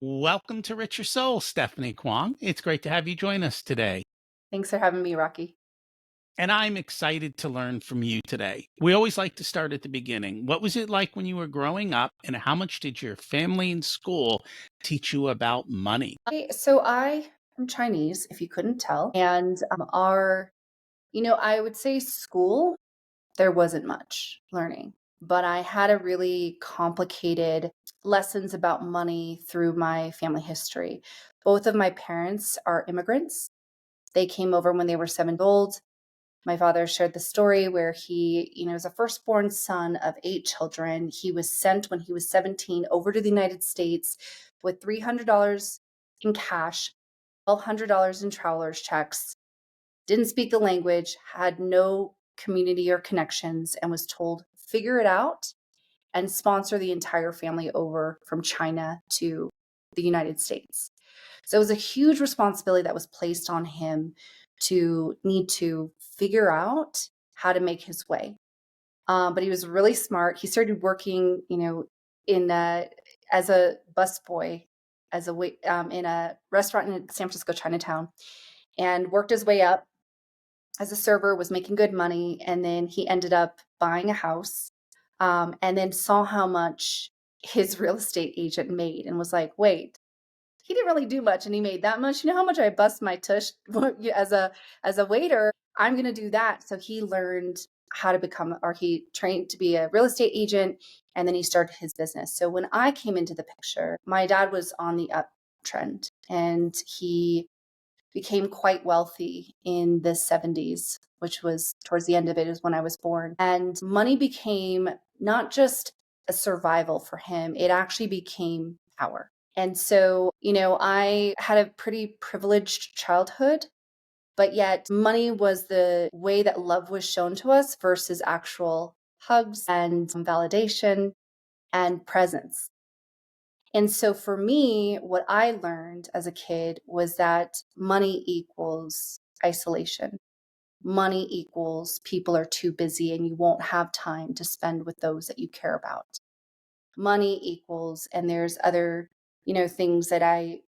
Welcome to Richer Soul, Stephanie Kwong. It's great to have you join us today. Thanks for having me, Rocky. And I'm excited to learn from you today. We always like to start at the beginning. What was it like when you were growing up, and how much did your family and school teach you about money? Okay, so I am Chinese, if you couldn't tell. And I would say school, there wasn't much learning, but I had a really complicated lessons about money through my family history. Both of my parents are immigrants. They came over when they were 7 years old. My father shared the story where he was a firstborn son of 8 children. He was sent when he was 17 over to the United States with $300 in cash, $1,200 in traveler's checks, didn't speak the language, had no community or connections, and was told, figure it out and sponsor the entire family over from China to the United States. So it was a huge responsibility that was placed on him to need to figure out how to make his way. But he was really smart. He started working, in as a busboy, in a restaurant in San Francisco Chinatown, and worked his way up as a server. Was making good money, and then he ended up buying a house, and then saw how much his real estate agent made, and was like, "Wait, he didn't really do much and he made that much. You know how much I bust my tush as a waiter? I'm gonna do that." So he learned how to become, or he trained to be, a real estate agent, and then he started his business. So when I came into the picture, my dad was on the uptrend and he became quite wealthy in the 70s, which was towards the end of it is when I was born. And money became not just a survival for him, it actually became power. And so, I had a pretty privileged childhood, but yet money was the way that love was shown to us versus actual hugs and validation and presence. And so for me, what I learned as a kid was that money equals isolation. Money equals people are too busy and you won't have time to spend with those that you care about. Money equals, and there's other, things that I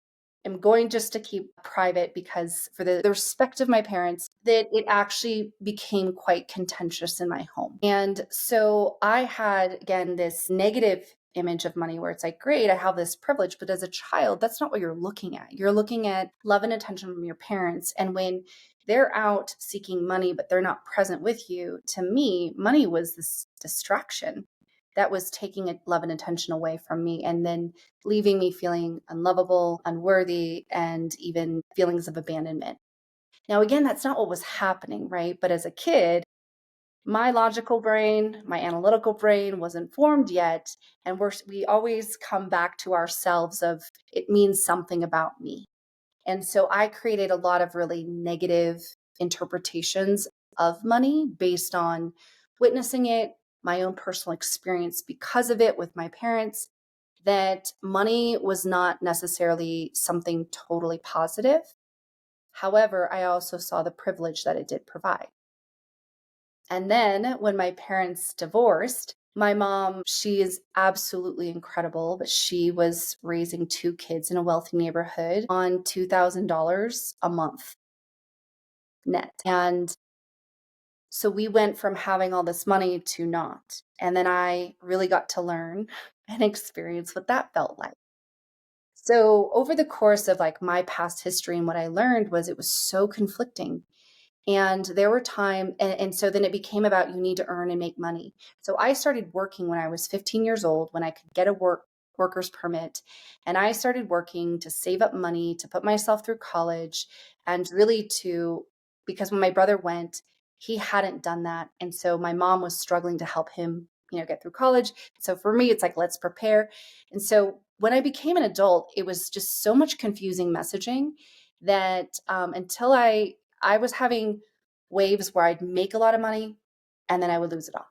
am going just to keep private because for the respect of my parents, that it actually became quite contentious in my home. And so I had, again, this negative image of money where it's like, great, I have this privilege. But as a child, that's not what you're looking at. You're looking at love and attention from your parents. And when they're out seeking money, but they're not present with you, to me, money was this distraction that was taking love and attention away from me and then leaving me feeling unlovable, unworthy, and even feelings of abandonment. Now, again, that's not what was happening, right? But as a kid, my logical brain, my analytical brain wasn't formed yet. And we always come back to ourselves of it means something about me. And so I created a lot of really negative interpretations of money based on witnessing it, my own personal experience because of it with my parents, that money was not necessarily something totally positive. However, I also saw the privilege that it did provide. And then when my parents divorced, my mom, she is absolutely incredible, but she was raising 2 kids in a wealthy neighborhood on $2,000 a month net. And so we went from having all this money to not. And then I really got to learn and experience what that felt like. So over the course of like my past history and what I learned was it was so conflicting. And there were times, and so then it became about you need to earn and make money. So I started working when I was 15 years old, when I could get a worker's permit. And I started working to save up money, to put myself through college, and really because when my brother went, he hadn't done that. And so my mom was struggling to help him, get through college. So for me, it's like, let's prepare. And so when I became an adult, it was just so much confusing messaging that until I was having waves where I'd make a lot of money and then I would lose it all.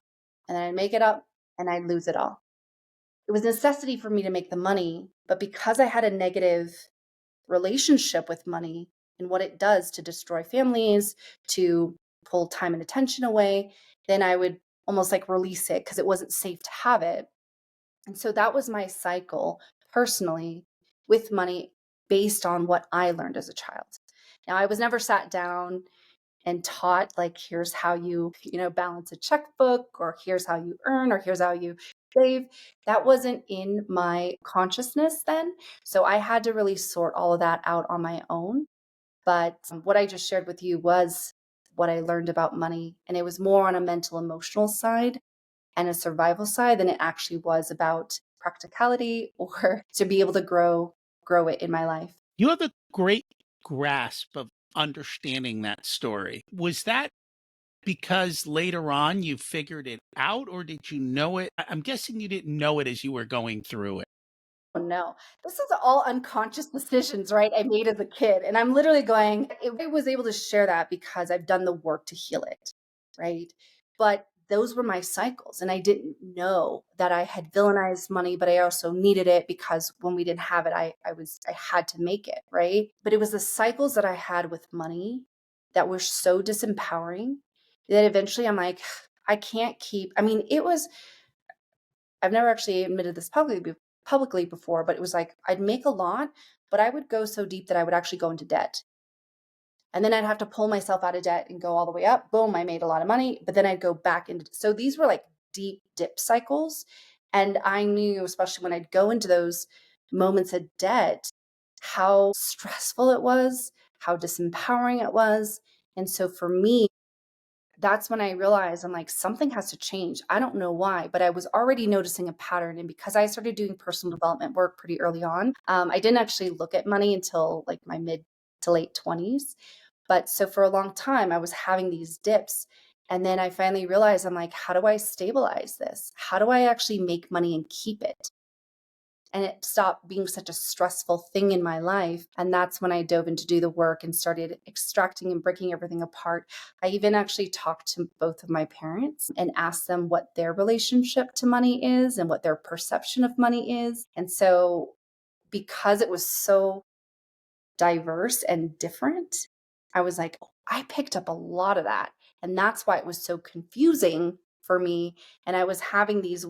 And then I'd make it up and I'd lose it all. It was a necessity for me to make the money, but because I had a negative relationship with money and what it does to destroy families, to pull time and attention away, then I would almost like release it because it wasn't safe to have it. And so that was my cycle personally with money based on what I learned as a child. Now, I was never sat down and taught like, here's how you balance a checkbook, or here's how you earn, or here's how you save. That wasn't in my consciousness then. So I had to really sort all of that out on my own. But what I just shared with you was what I learned about money. And it was more on a mental, emotional side and a survival side than it actually was about practicality or to be able to grow it in my life. You have a great grasp of understanding that story. Was that because later on you figured it out, or did you know it? I'm guessing you didn't know it as you were going through it. Oh, no. This is all unconscious decisions, right? I made as a kid. And I'm literally going, I was able to share that because I've done the work to heal it, right? But those were my cycles. And I didn't know that I had villainized money, but I also needed it because when we didn't have it, I had to make it, right? But it was the cycles that I had with money that were so disempowering that eventually I'm like, I can't keep, I mean, I've never actually admitted this publicly before, but it was like I'd make a lot, but I would go so deep that I would actually go into debt. And then I'd have to pull myself out of debt and go all the way up. Boom, I made a lot of money, but then I'd go back into. So these were like deep dip cycles. And I knew, especially when I'd go into those moments of debt, how stressful it was, how disempowering it was. And so for me, that's when I realized I'm like, something has to change. I don't know why, but I was already noticing a pattern. And because I started doing personal development work pretty early on, I didn't actually look at money until like my mid to late 20s. But so for a long time, I was having these dips. And then I finally realized I'm like, how do I stabilize this? How do I actually make money and keep it? And it stopped being such a stressful thing in my life. And that's when I dove in to do the work and started extracting and breaking everything apart. I even actually talked to both of my parents and asked them what their relationship to money is and what their perception of money is. And so, because it was so diverse and different, I was like, oh, I picked up a lot of that. And that's why it was so confusing for me. And I was having this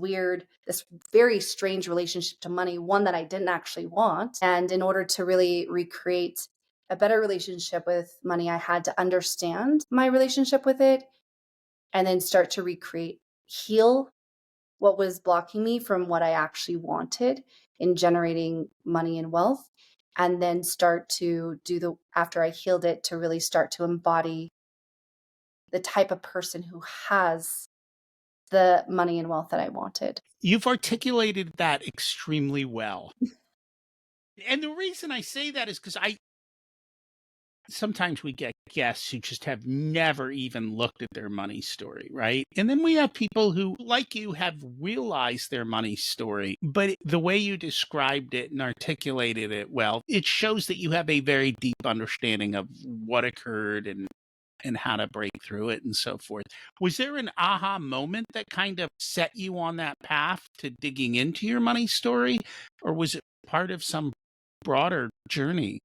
very strange relationship to money, one that I didn't actually want. And in order to really recreate a better relationship with money, I had to understand my relationship with it and then start to heal what was blocking me from what I actually wanted in generating money and wealth. And then start to after I healed it, to really start to embody the type of person who has the money and wealth that I wanted. You've articulated that extremely well. And the reason I say that is because sometimes we get guests who just have never even looked at their money story, right? And then we have people who, like you, have realized their money story. But the way you described it and articulated it well, it shows that you have a very deep understanding of what occurred and how to break through it and so forth. Was there an aha moment that kind of set you on that path to digging into your money story? Or was it part of some broader journey?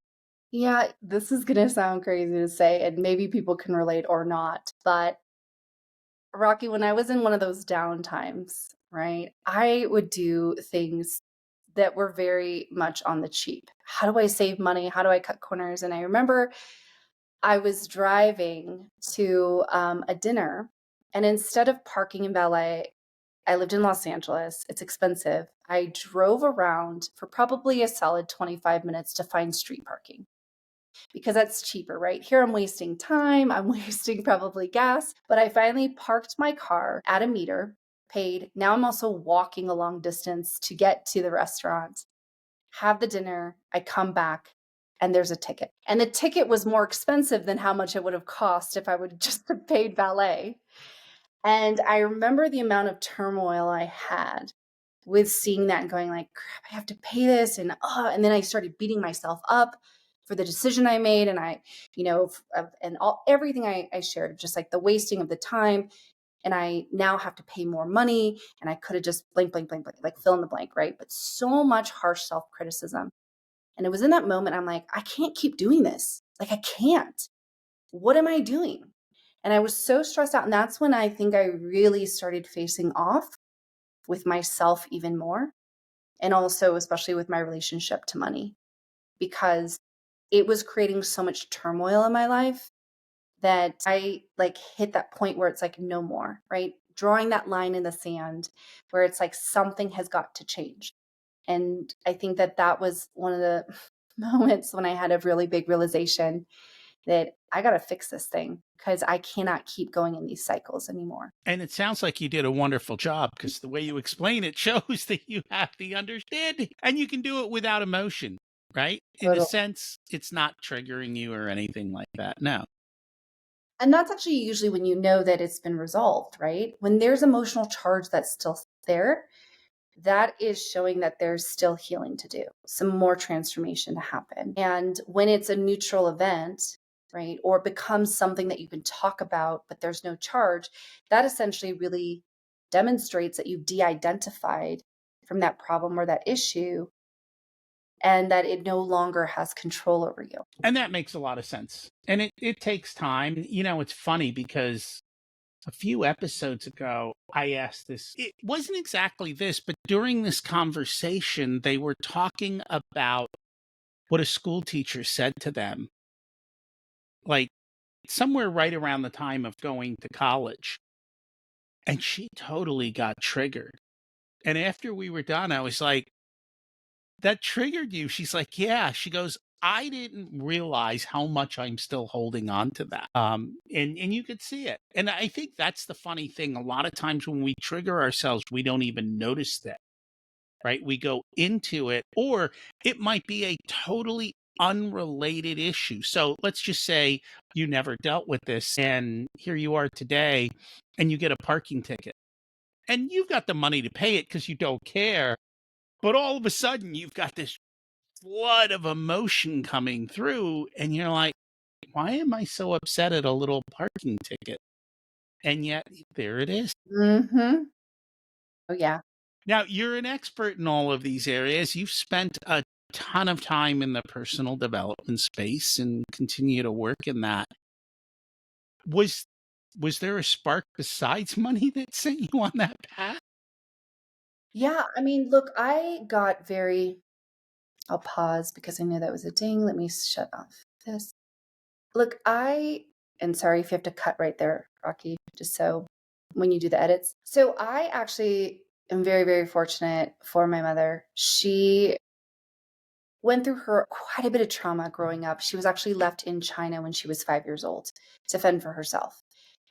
Yeah, this is going to sound crazy to say, and maybe people can relate or not. But Rocky, when I was in one of those down times, right, I would do things that were very much on the cheap. How do I save money? How do I cut corners? And I remember I was driving to a dinner, and instead of parking in valet, I lived in Los Angeles. It's expensive. I drove around for probably a solid 25 minutes to find street parking because that's cheaper, right? Here I'm wasting time. I'm wasting probably gas, but I finally parked my car at a meter, paid. Now I'm also walking a long distance to get to the restaurant, have the dinner. I come back and there's a ticket. And the ticket was more expensive than how much it would have cost if I would just have paid valet. And I remember the amount of turmoil I had with seeing that and going like, crap, I have to pay this. And then I started beating myself up for the decision I made. And everything I shared, just like the wasting of the time. And I now have to pay more money. And I could have just blank, blank, blank, blank, like fill in the blank, right? But so much harsh self-criticism. And it was in that moment, I'm like, I can't keep doing this. Like, I can't. What am I doing? And I was so stressed out. And that's when I think I really started facing off with myself even more. And also, especially with my relationship to money. because it was creating so much turmoil in my life that I like hit that point where it's like no more, right? Drawing that line in the sand where it's like something has got to change. And I think that that was one of the moments when I had a really big realization that I got to fix this thing because I cannot keep going in these cycles anymore. And it sounds like you did a wonderful job because the way you explain it shows that you have the understanding and you can do it without emotion, right? In a Total. sense, it's not triggering you or anything like that. No. And that's actually usually when you know that it's been resolved, right? When there's emotional charge that's still there, that is showing that there's still healing to do, some more transformation to happen. And when it's a neutral event, right, or becomes something that you can talk about, but there's no charge, that essentially really demonstrates that you've de identified from that problem or that issue and that it no longer has control over you. And that makes a lot of sense. And it takes time. It's funny because a few episodes ago, I asked this. It wasn't exactly this, but during this conversation, they were talking about what a school teacher said to them, like somewhere right around the time of going to college. And she totally got triggered. And after we were done, I was like, that triggered you. She's like, yeah. She goes, I didn't realize how much I'm still holding on to that. And you could see it. And I think that's the funny thing. A lot of times when we trigger ourselves, we don't even notice that, right? We go into it, or it might be a totally unrelated issue. So let's just say you never dealt with this, and here you are today, and you get a parking ticket, and you've got the money to pay it because you don't care. But all of a sudden, you've got this flood of emotion coming through, and you're like, why am I so upset at a little parking ticket? And yet, there it is. Mm-hmm. Oh, yeah. Now, you're an expert in all of these areas. You've spent a ton of time in the personal development space and continue to work in that. Was was there a spark besides money that sent you on that path? Yeah. I mean, look, I got very, I'll pause because I know that was a ding. Let me shut off this. Look, and sorry if you have to cut right there, Rocky, just so when you do the edits. So I actually am very, very fortunate for my mother. She went through her quite a bit of trauma growing up. She was actually left in China when she was 5 years old to fend for herself.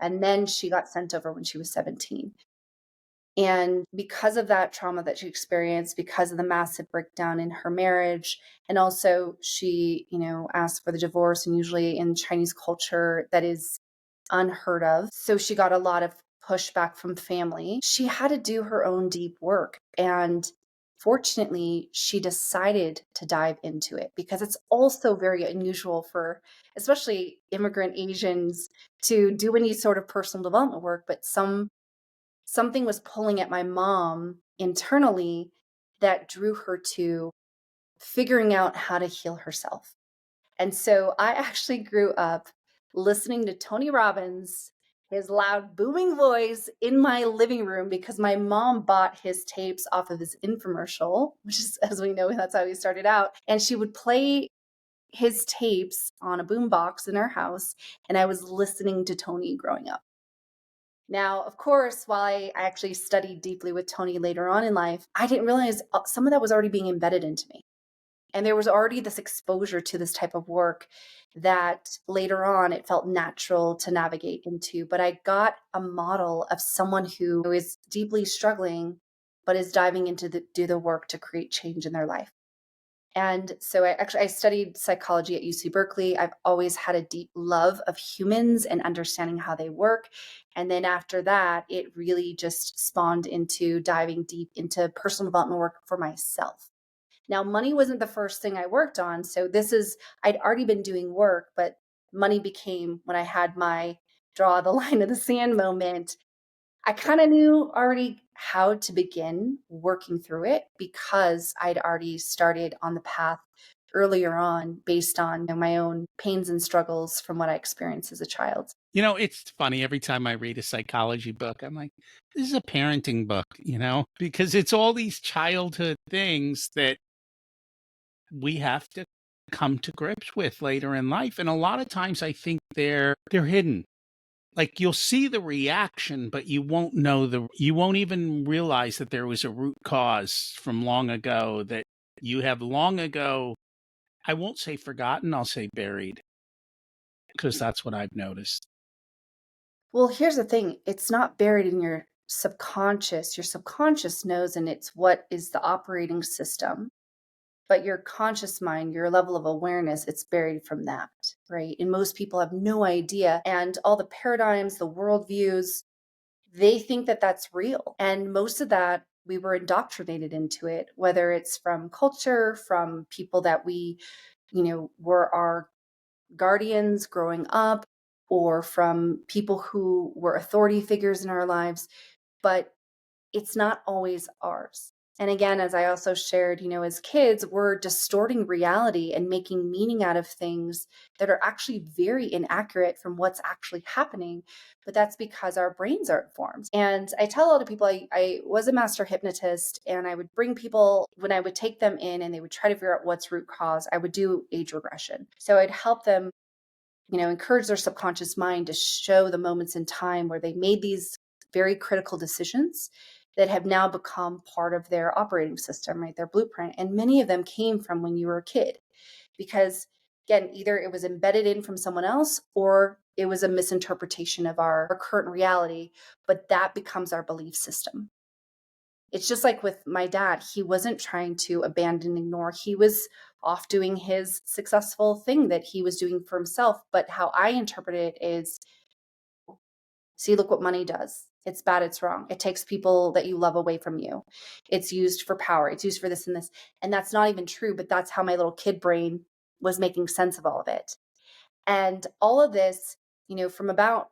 And then she got sent over when she was 17. And because of that trauma that she experienced, because of the massive breakdown in her marriage, and also she, asked for the divorce, and usually in Chinese culture, that is unheard of. So she got a lot of pushback from family. She had to do her own deep work. And fortunately, she decided to dive into it because it's also very unusual for, especially immigrant Asians, to do any sort of personal development work. But something was pulling at my mom internally that drew her to figuring out how to heal herself. And so I actually grew up listening to Tony Robbins, his loud booming voice in my living room because my mom bought his tapes off of his infomercial, which is, as we know, that's how he started out. And she would play his tapes on a boombox in our house. And I was listening to Tony growing up. Now, of course, while I actually studied deeply with Tony later on in life, I didn't realize some of that was already being embedded into me. And there was already this exposure to this type of work that later on it felt natural to navigate into. But I got a model of someone who is deeply struggling, but is diving into do the work to create change in their life. And so I studied psychology at UC Berkeley. I've always had a deep love of humans and understanding how they work. And then after that, it really just spawned into diving deep into personal development work for myself. Now, money wasn't the first thing I worked on. So I'd already been doing work, but money became when I had my draw the line of the sand moment. I kind of knew already how to begin working through it because I'd already started on the path earlier on based on my own pains and struggles from what I experienced as a child. It's funny every time I read a psychology book, I'm like, this is a parenting book, because it's all these childhood things that we have to come to grips with later in life. And a lot of times I think they're hidden. Like you'll see the reaction, but you won't you won't even realize that there was a root cause from long ago that you have long ago, I won't say forgotten, I'll say buried, because that's what I've noticed. Well, here's the thing, it's not buried in your subconscious. Your subconscious knows, and it's what is the operating system. But your conscious mind, your level of awareness, it's buried from that, right? And most people have no idea. And all the paradigms, the worldviews, they think that that's real. And most of that, we were indoctrinated into it, whether it's from culture, from people that we, were our guardians growing up, or from people who were authority figures in our lives. But it's not always ours. And again, as I also shared, as kids, we're distorting reality and making meaning out of things that are actually very inaccurate from what's actually happening. But that's because our brains aren't formed. And I tell a lot of people, I was a master hypnotist, and I would bring people, when I would take them in and they would try to figure out what's root cause, I would do age regression. So I'd help them, encourage their subconscious mind to show the moments in time where they made these very critical decisions that have now become part of their operating system, right? Their blueprint. And many of them came from when you were a kid, because again, either it was embedded in from someone else or it was a misinterpretation of our current reality, but that becomes our belief system. It's just like with my dad, he wasn't trying to abandon, ignore. He was off doing his successful thing that he was doing for himself. But how I interpret it is, see, look what money does. It's bad, it's wrong. It takes people that you love away from you. It's used for power. It's used for this and this. And that's not even true, but that's how my little kid brain was making sense of all of it. And all of this, from about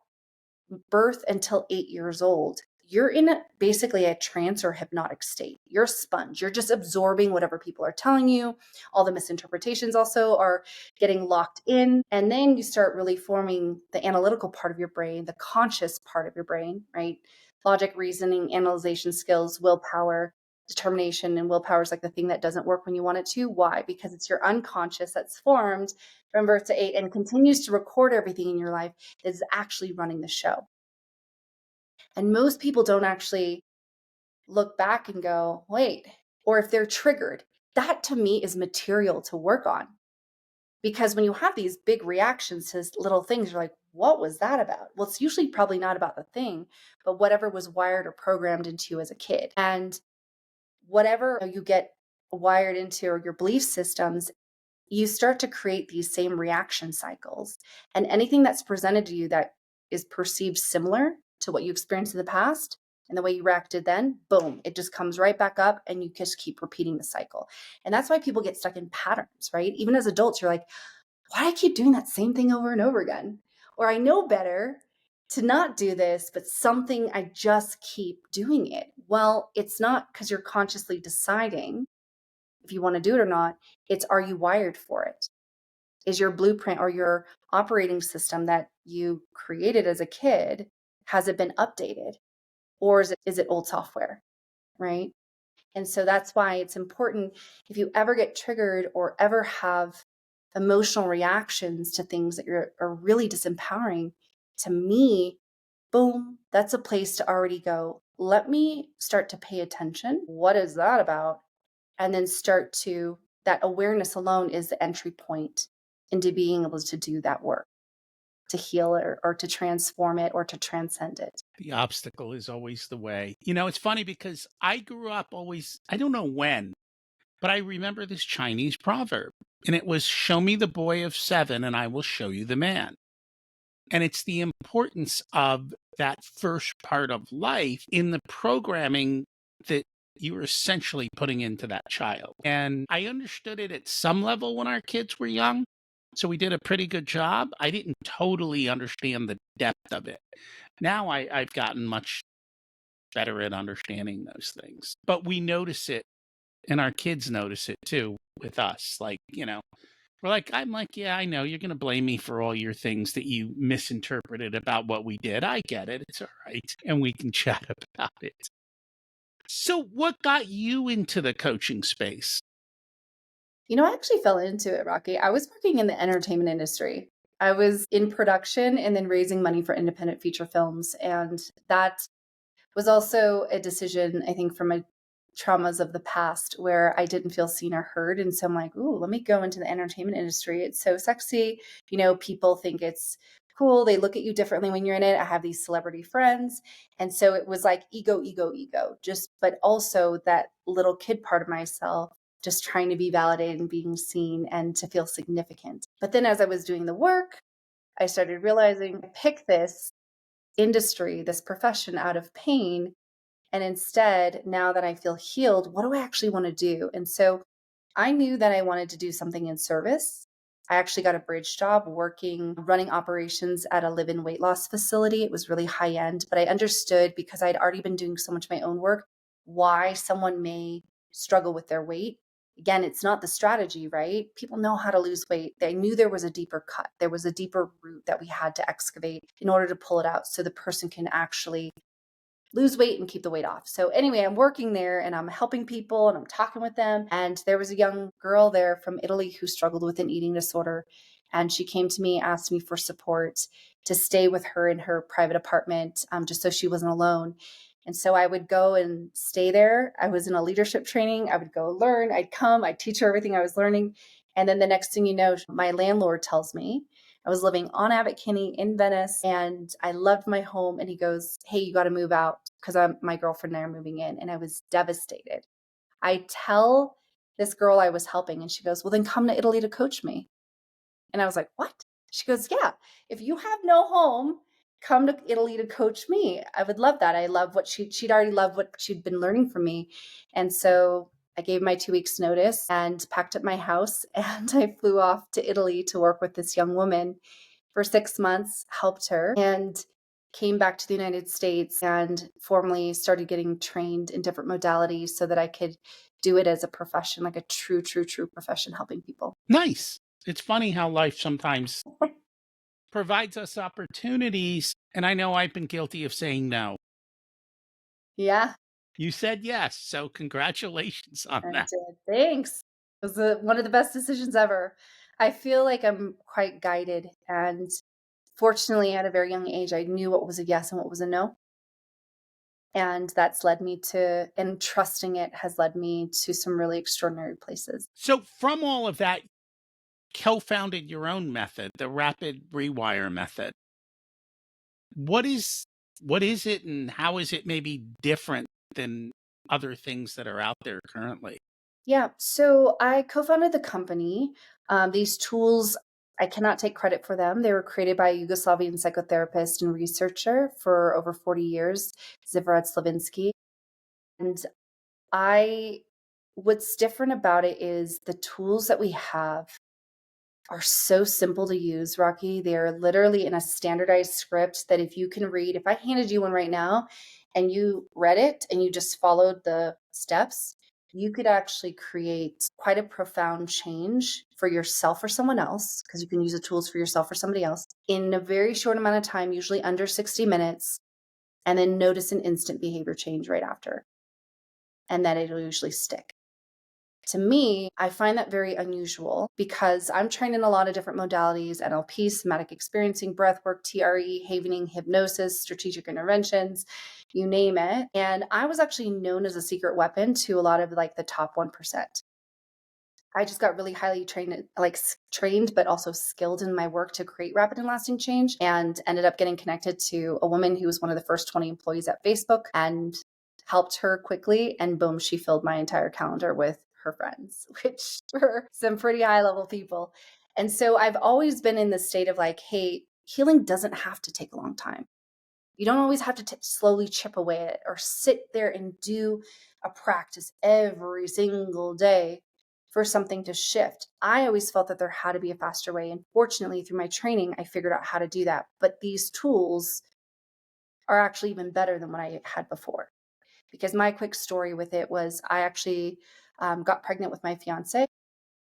birth until 8 years old, you're in basically a trance or hypnotic state. You're a sponge. You're just absorbing whatever people are telling you. All the misinterpretations also are getting locked in. And then you start really forming the analytical part of your brain, the conscious part of your brain, right? Logic, reasoning, analyzation skills, willpower, determination. And willpower is like the thing that doesn't work when you want it to. Why? Because it's your unconscious that's formed from birth to 8 and continues to record everything in your life that is actually running the show. And most people don't actually look back and go, wait, or if they're triggered, that to me is material to work on. Because when you have these big reactions to little things, you're like, what was that about? Well, it's usually probably not about the thing, but whatever was wired or programmed into you as a kid. And whatever you get wired into, or your belief systems, you start to create these same reaction cycles. And anything that's presented to you that is perceived similar to what you experienced in the past and the way you reacted then, boom, it just comes right back up, and you just keep repeating the cycle. And that's why people get stuck in patterns, right? Even as adults, you're like, why do I keep doing that same thing over and over again? Or I know better to not do this, but something, I just keep doing it. Well, it's not because you're consciously deciding if you want to do it or not. It's, are you wired for it? Is your blueprint or your operating system that you created as a kid, has it been updated? Or is it old software, right? And so that's why it's important, if you ever get triggered or ever have emotional reactions to things that are really disempowering, to me, boom, that's a place to already go, let me start to pay attention. What is that about? And then start to, that awareness alone is the entry point into being able to do that work, to heal it, or to transform it, or to transcend it. The obstacle is always the way. You know, it's funny because I grew up always, I don't know when, but I remember this Chinese proverb, and it was, show me the boy of 7 and I will show you the man. And it's the importance of that first part of life in the programming that you're essentially putting into that child. And I understood it at some level when our kids were young. So we did a pretty good job. I didn't totally understand the depth of it. Now I've gotten much better at understanding those things. But we notice it, and our kids notice it too with us. Like, we're like, I'm like, yeah, I know you're going to blame me for all your things that you misinterpreted about what we did. I get it. It's all right. And we can chat about it. So, what got you into the coaching space? I actually fell into it, Rocky. I was working in the entertainment industry. I was in production and then raising money for independent feature films. And that was also a decision, I think, from my traumas of the past where I didn't feel seen or heard. And so I'm like, ooh, let me go into the entertainment industry. It's so sexy. People think it's cool. They look at you differently when you're in it. I have these celebrity friends. And so it was like ego, ego, ego, but also that little kid part of myself just trying to be validated and being seen and to feel significant. But then as I was doing the work, I started realizing I picked this industry, this profession out of pain. And instead, now that I feel healed, what do I actually want to do? And so I knew that I wanted to do something in service. I actually got a bridge job running operations at a live in weight loss facility. It was really high end, but I understood because I'd already been doing so much of my own work why someone may struggle with their weight. Again, it's not the strategy, right? People know how to lose weight. They knew there was a deeper cut, there was a deeper root that we had to excavate in order to pull it out so the person can actually lose weight and keep the weight off. So anyway, I'm working there and I'm helping people and I'm talking with them. And there was a young girl there from Italy who struggled with an eating disorder. And she came to me, asked me for support to stay with her in her private apartment, just so she wasn't alone. And so I would go and stay there. I was in a leadership training. I would go learn. I'd teach her everything I was learning. And then the next thing you know, my landlord tells me, I was living on Abbot Kinney in Venice and I loved my home. And he goes, hey, you got to move out because my girlfriend and I are moving in. And I was devastated. I tell this girl I was helping and she goes, well, then come to Italy to coach me. And I was like, what? She goes, yeah, if you have no home, come to Italy to coach me. I would love that. I love what she'd already loved what she'd been learning from me. And so I gave my 2 weeks notice and packed up my house and I flew off to Italy to work with this young woman for 6 months, helped her, and came back to the United States and formally started getting trained in different modalities so that I could do it as a profession, like a true, true, true profession, helping people. Nice. It's funny how life sometimes provides us opportunities. And I know I've been guilty of saying no. Yeah, You said yes. So congratulations on I that. did. Thanks. It was one of the best decisions ever. I feel like I'm quite guided. And fortunately, at a very young age, I knew what was a yes and what was a no. And and trusting it has led me to some really extraordinary places. So, from all of that, co founded your own method, the Rapid Rewire Method. What is what is it and how is it maybe different than other things that are out there currently? Yeah, so I co-founded the company. These tools, I cannot take credit for them. They were created by a Yugoslavian psychotherapist and researcher for over 40 years, Zivrat Slavinsky. And I, what's different about it is the tools that we have are so simple to use, Rocky. They're literally in a standardized script that if you can read, if I handed you one right now and you read it and you just followed the steps, you could actually create quite a profound change for yourself or someone else, because you can use the tools for yourself or somebody else in a very short amount of time, usually under 60 minutes, and then notice an instant behavior change right after. And then it'll usually stick. To me, I find that very unusual because I'm trained in a lot of different modalities: NLP, somatic experiencing, breathwork, TRE, havening, hypnosis, strategic interventions, you name it. And I was actually known as a secret weapon to a lot of like the top 1%. I just got really highly trained, but also skilled in my work to create rapid and lasting change, and ended up getting connected to a woman who was one of the first 20 employees at Facebook and helped her quickly. And boom, she filled my entire calendar with her friends, which were some pretty high level people. And so I've always been in the state of like, hey, healing doesn't have to take a long time. You don't always have to slowly chip away at it or sit there and do a practice every single day for something to shift. I always felt that there had to be a faster way. And fortunately, through my training, I figured out how to do that. But these tools are actually even better than what I had before. Because my quick story with it was I actually got pregnant with my fiance,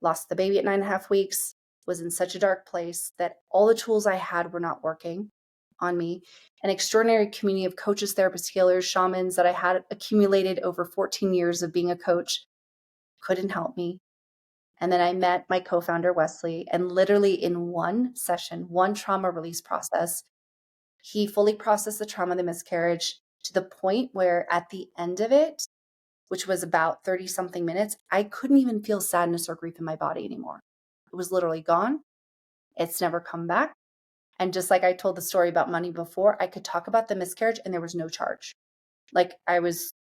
lost the baby at 9.5 weeks, was in such a dark place that all the tools I had were not working on me. An extraordinary community of coaches, therapists, healers, shamans that I had accumulated over 14 years of being a coach couldn't help me. And then I met my co-founder, Wesley, and literally in one session, one trauma release process, he fully processed the trauma of the miscarriage to the point where at the end of it, which was about 30 something minutes, I couldn't even feel sadness or grief in my body anymore. It was literally gone. It's never come back. And just like I told the story about money before, I could talk about the miscarriage and there was no charge. Like I was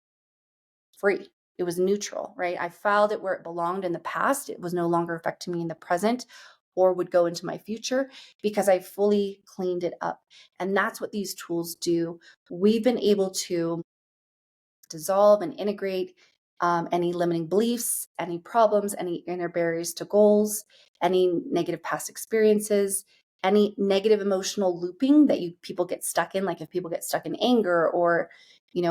free. It was neutral, right? I filed it where it belonged in the past. It was no longer affecting me in the present or would go into my future because I fully cleaned it up. And that's what these tools do. We've been able to dissolve and integrate any limiting beliefs, any problems, any inner barriers to goals, any negative past experiences, any negative emotional looping that people get stuck in. Like if people get stuck in anger or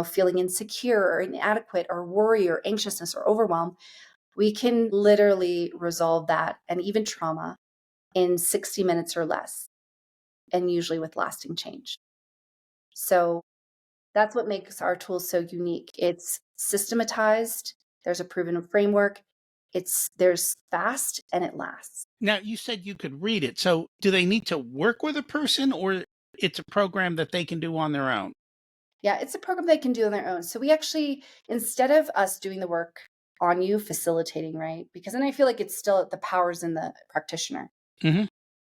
feeling insecure or inadequate or worry or anxiousness or overwhelm, we can literally resolve that and even trauma in 60 minutes or less, and usually with lasting change. So that's what makes our tools so unique. It's systematized, there's a proven framework, there's fast and it lasts. Now, you said you could read it. So do they need to work with a person, or it's a program that they can do on their own? Yeah, it's a program they can do on their own. So we actually, instead of us doing the work on you, facilitating, right? Because then I feel like it's still the powers in the practitioner. Mm-hmm.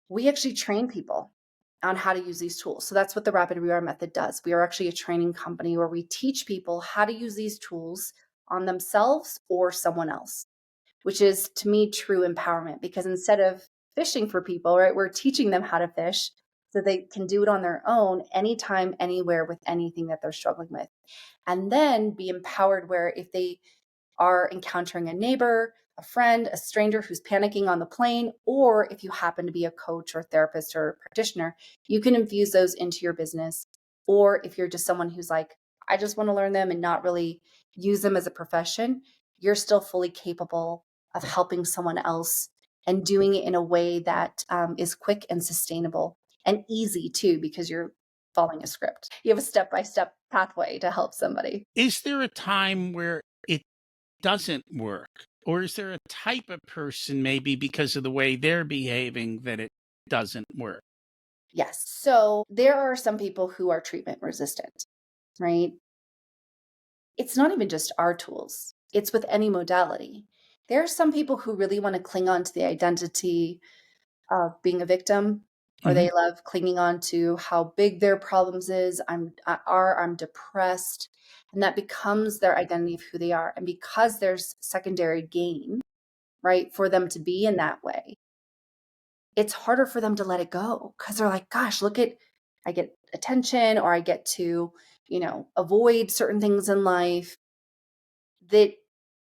We actually train people on how to use these tools. So that's what the Rapid Rewire Method does. We are actually a training company where we teach people how to use these tools on themselves or someone else, which is to me true empowerment, because instead of fishing for people, right, we're teaching them how to fish so they can do it on their own anytime, anywhere with anything that they're struggling with. And then be empowered where if they are encountering a neighbor, a friend, a stranger who's panicking on the plane, or if you happen to be a coach or therapist or practitioner, you can infuse those into your business. Or if you're just someone who's like, I just want to learn them and not really use them as a profession, you're still fully capable of helping someone else and doing it in a way that is quick and sustainable and easy too, because you're following a script. You have a step-by-step pathway to help somebody. Is there a time where it doesn't work? Or is there a type of person, maybe because of the way they're behaving, that it doesn't work? Yes. So there are some people who are treatment resistant, right? It's not even just our tools, it's with any modality. There are some people who really want to cling on to the identity of being a victim, or Mm-hmm. they love clinging on to how big their problems is. I'm depressed. And that becomes their identity of who they are. And because there's secondary gain, right, for them to be in that way, it's harder for them to let it go because they're like, gosh, I get attention or I get to, avoid certain things in life, that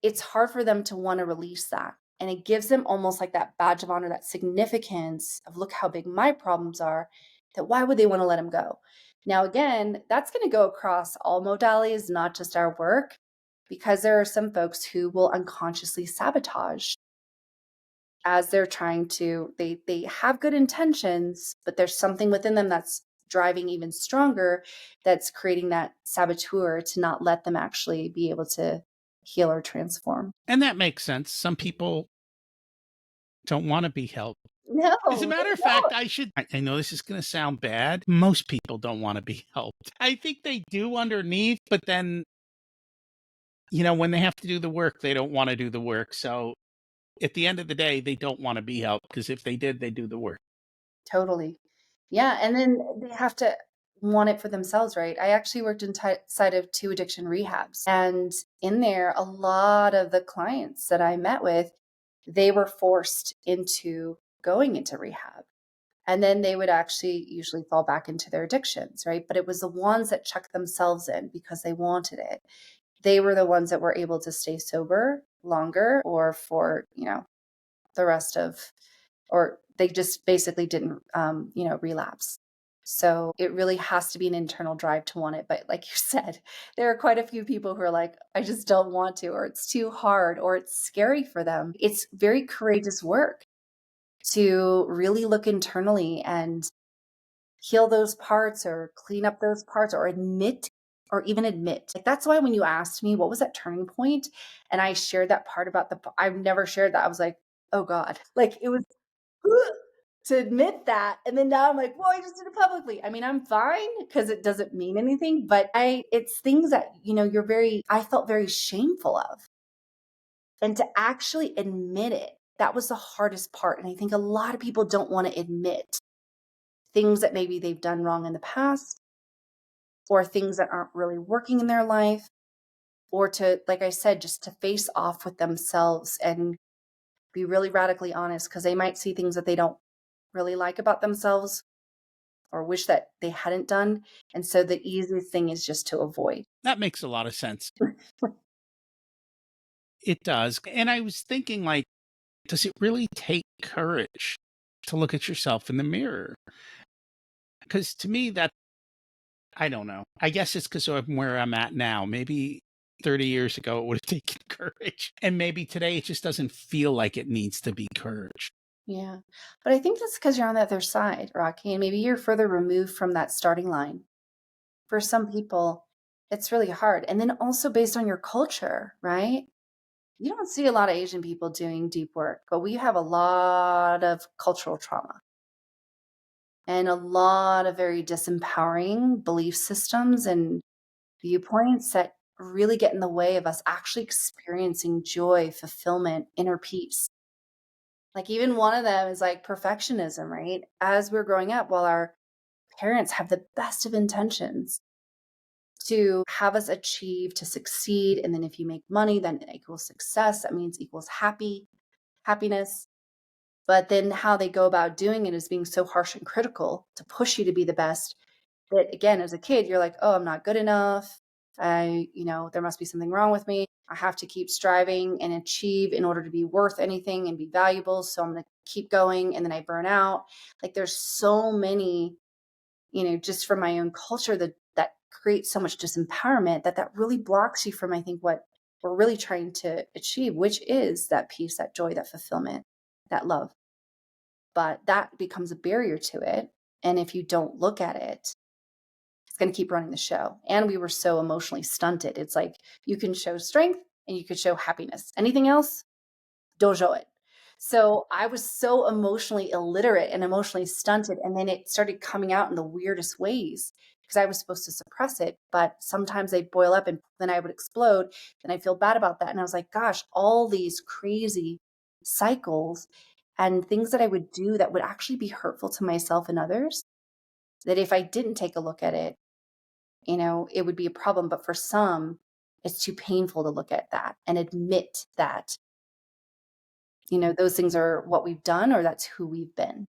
it's hard for them to want to release that. And it gives them almost like that badge of honor, that significance of look how big my problems are, that why would they want to let them go? Now, again, that's going to go across all modalities, not just our work, because there are some folks who will unconsciously sabotage as they're trying to, they have good intentions, but there's something within them that's driving even stronger, that's creating that saboteur to not let them actually be able to heal or transform. And that makes sense. Some people don't want to be helped. No, As a matter they of fact, don't. I know this is going to sound bad. Most people don't want to be helped. I think they do underneath, but then, when they have to do the work, they don't want to do the work. So at the end of the day, they don't want to be helped, because if they did, they do the work. Totally. Yeah, and then they have to want it for themselves, right? I actually worked inside of 2 addiction rehabs, and in there, a lot of the clients that I met with, they were forced into going into rehab. And then they would actually usually fall back into their addictions, right? But it was the ones that checked themselves in because they wanted it. They were the ones that were able to stay sober longer or for, the rest of, or they just basically didn't, relapse. So it really has to be an internal drive to want it. But like you said, there are quite a few people who are like, I just don't want to, or it's too hard, or it's scary for them. It's very courageous work to really look internally and heal those parts or clean up those parts or admit. Like that's why when you asked me what was that turning point and I shared that part about I've never shared that. I was like, Oh god. Like, it was to admit that, and then now I'm like, "Well, I just did it publicly." I mean, I'm fine because it doesn't mean anything, but I it's things that, I felt very shameful of. And to actually admit it, that was the hardest part, and I think a lot of people don't wanna admit things that maybe they've done wrong in the past or things that aren't really working in their life, or to, like I said, just to face off with themselves and be really radically honest because they might see things that they don't really like about themselves or wish that they hadn't done. And so the easiest thing is just to avoid. That makes a lot of sense. It does. And I was thinking, like, does it really take courage to look at yourself in the mirror? Because to me, that I don't know. I guess it's because I'm where I'm at now. Maybe 30 years ago, it would have taken courage. And maybe today it just doesn't feel like it needs to be courage. Yeah. But I think that's because you're on the other side, Rocky, and maybe you're further removed from that starting line. For some people, it's really hard. And then also based on your culture, right? You don't see a lot of Asian people doing deep work, but we have a lot of cultural trauma and a lot of very disempowering belief systems and viewpoints that really get in the way of us actually experiencing joy, fulfillment, inner peace. Like, even one of them is like perfectionism, right? As we're growing up, while our parents have the best of intentions to have us achieve, to succeed. And then if you make money, then it equals success. That means equals happiness. But then how they go about doing it is being so harsh and critical to push you to be the best that, again, as a kid, you're like, oh, I'm not good enough. There must be something wrong with me. I have to keep striving and achieve in order to be worth anything and be valuable. So I'm going to keep going. And then I burn out. Like, there's so many, just from my own culture that creates so much disempowerment that really blocks you from, I think, what we're really trying to achieve, which is that peace, that joy, that fulfillment, that love. But that becomes a barrier to it. And if you don't look at it, it's going to keep running the show. And we were so emotionally stunted. It's like you can show strength and you could show happiness. Anything else, don't show it. So I was so emotionally illiterate and emotionally stunted. And then it started coming out in the weirdest ways because I was supposed to suppress it. But sometimes they boil up and then I would explode. And I feel bad about that. And I was like, gosh, all these crazy cycles and things that I would do that would actually be hurtful to myself and others, that if I didn't take a look at it, it would be a problem. But for some, it's too painful to look at that and admit that, those things are what we've done or that's who we've been.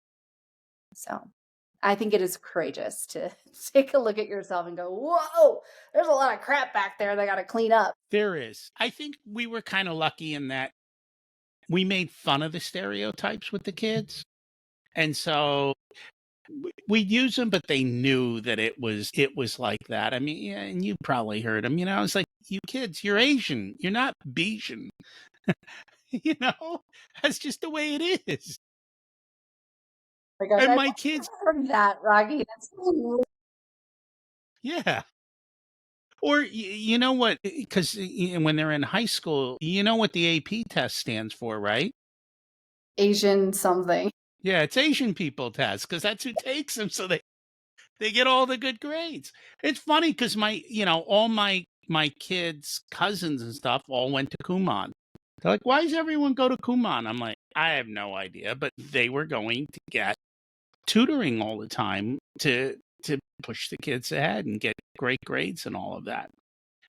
So I think it is courageous to take a look at yourself and go, whoa, there's a lot of crap back there that I got to clean up. There is. I think we were kind of lucky in that we made fun of the stereotypes with the kids. And so we'd use them, but they knew that it was like that. I mean, yeah, and you probably heard them. It's like, you kids, you're Asian, you're not Bijan. you know, that's just the way it is. My gosh, And I've my kids, heard that, Rocky. That's so yeah. Or you know what? Because when they're in high school, you know what the AP test stands for, right? Asian something. Yeah, it's Asian people test because that's who takes them. So they get all the good grades. It's funny because all my kids' cousins and stuff all went to Kumon. They're like, why does everyone go to Kumon? I'm like, I have no idea, but they were going to get tutoring all the time to push the kids ahead and get great grades and all of that.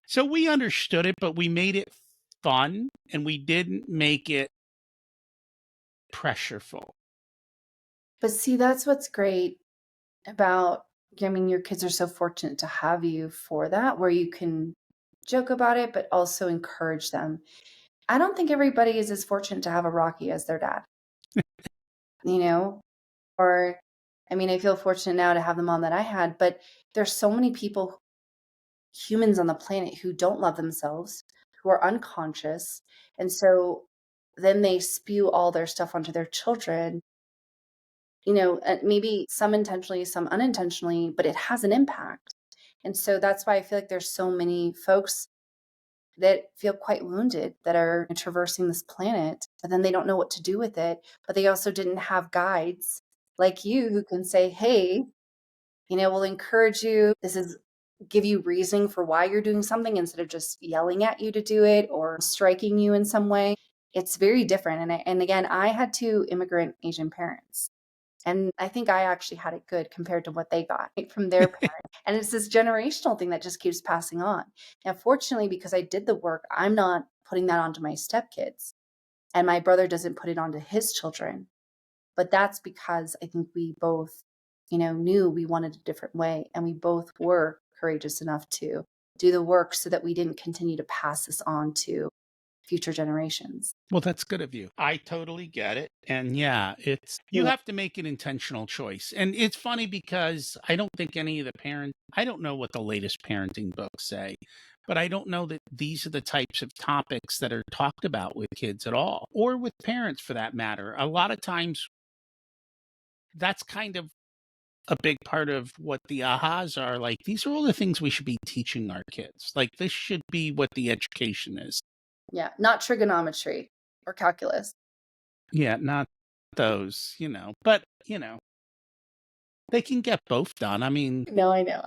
So we understood it, but we made it fun and we didn't make it pressureful. But see, that's what's great about, I mean, your kids are so fortunate to have you for that, where you can joke about it, but also encourage them. I don't think everybody is as fortunate to have a Rocky as their dad, you know? Or, I mean, I feel fortunate now to have the mom that I had, but there's so many people, humans on the planet, who don't love themselves, who are unconscious. And so then they spew all their stuff onto their children, maybe some intentionally, some unintentionally, but it has an impact. And so that's why I feel like there's so many folks that feel quite wounded that are traversing this planet, but then they don't know what to do with it. But they also didn't have guides like you who can say, hey, we'll encourage you. This is give you reasoning for why you're doing something instead of just yelling at you to do it or striking you in some way. It's very different. And again, I had two immigrant Asian parents. And I think I actually had it good compared to what they got from their parents. And it's this generational thing that just keeps passing on. Now, fortunately, because I did the work, I'm not putting that onto my stepkids. And my brother doesn't put it onto his children. But that's because I think we both, knew we wanted a different way. And we both were courageous enough to do the work so that we didn't continue to pass this on to future generations. Well, that's good of you. I totally get it. And yeah, you Yeah. have to make an intentional choice. And it's funny because I don't think any of the parents, I don't know what the latest parenting books say, but I don't know that these are the types of topics that are talked about with kids at all, or with parents for that matter. A lot of times that's kind of a big part of what the ahas are. Like, these are all the things we should be teaching our kids. Like, this should be what the education is. Yeah. Not trigonometry or calculus. Yeah, not those, but, they can get both done. I mean, No, I know.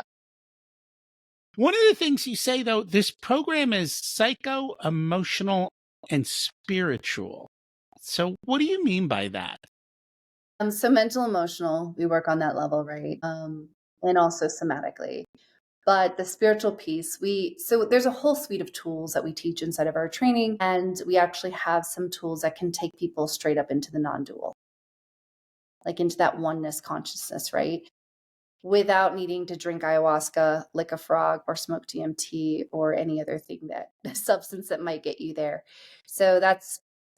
one of the things you say, though, this program is psycho, emotional, and spiritual. So, what do you mean by that? So mental, emotional, we work on that level, right? And also somatically. But the spiritual piece, so there's a whole suite of tools that we teach inside of our training, and we actually have some tools that can take people straight up into the non-dual, like into that oneness consciousness, right? Without needing to drink ayahuasca, lick a frog, or smoke DMT or any other thing that substance that might get you there. So